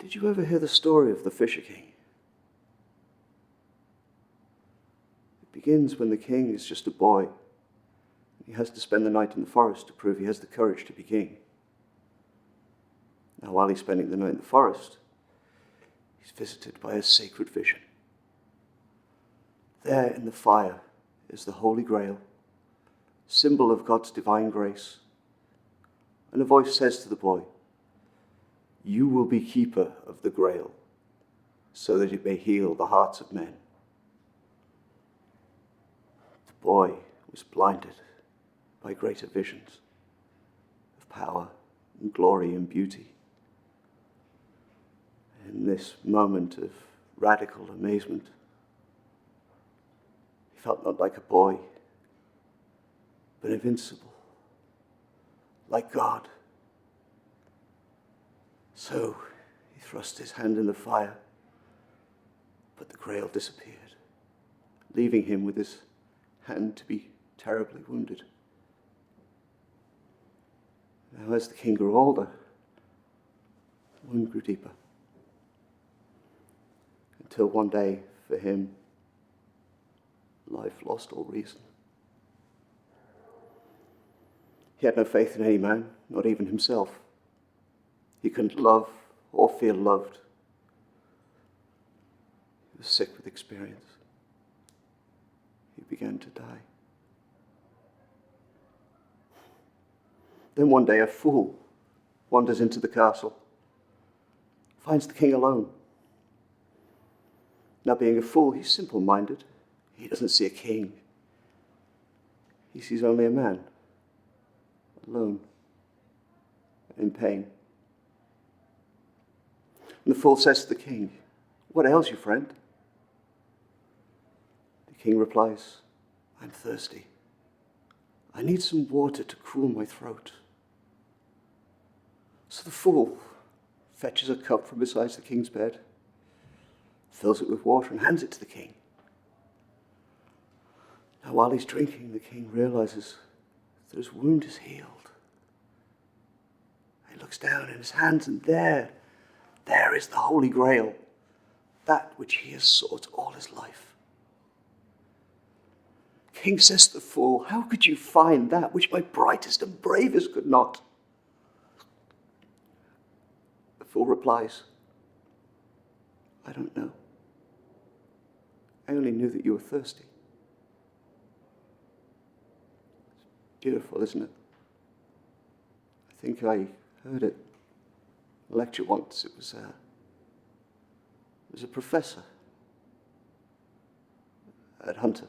Did you ever hear the story of the Fisher King? It begins when the king is just a boy. He has to spend the night in the forest to prove he has the courage to be king. Now, while he's spending the night in the forest, he's visited by a sacred vision. There in the fire is the Holy Grail, symbol of God's divine grace. And a voice says to the boy, "You will be keeper of the Grail, so that it may heal the hearts of men." The boy was blinded by greater visions of power and glory and beauty. In this moment of radical amazement, he felt not like a boy, but invincible, like God. So he thrust his hand in the fire, but the Grail disappeared, leaving him with his hand to be terribly wounded. Now, as the king grew older, the wound grew deeper, until one day, for him, life lost all reason. He had no faith in any man, not even himself. He couldn't love or feel loved. He was sick with experience. He began to die. Then one day a fool wanders into the castle, finds the king alone. Now, being a fool, he's simple-minded. He doesn't see a king. He sees only a man, alone, in pain. And the fool says to the king, "What ails you, friend?" The king replies, "I'm thirsty. I need some water to cool my throat." So the fool fetches a cup from beside the king's bed, fills it with water, and hands it to the king. Now, while he's drinking, the king realizes that his wound is healed. He looks down in his hands, and there is the Holy Grail, that which he has sought all his life. King says to the fool, "How could you find that which my brightest and bravest could not?" The fool replies, "I don't know. I only knew that you were thirsty." It's beautiful, isn't it? I think I heard it in a lecture once. It was a professor at Hunter.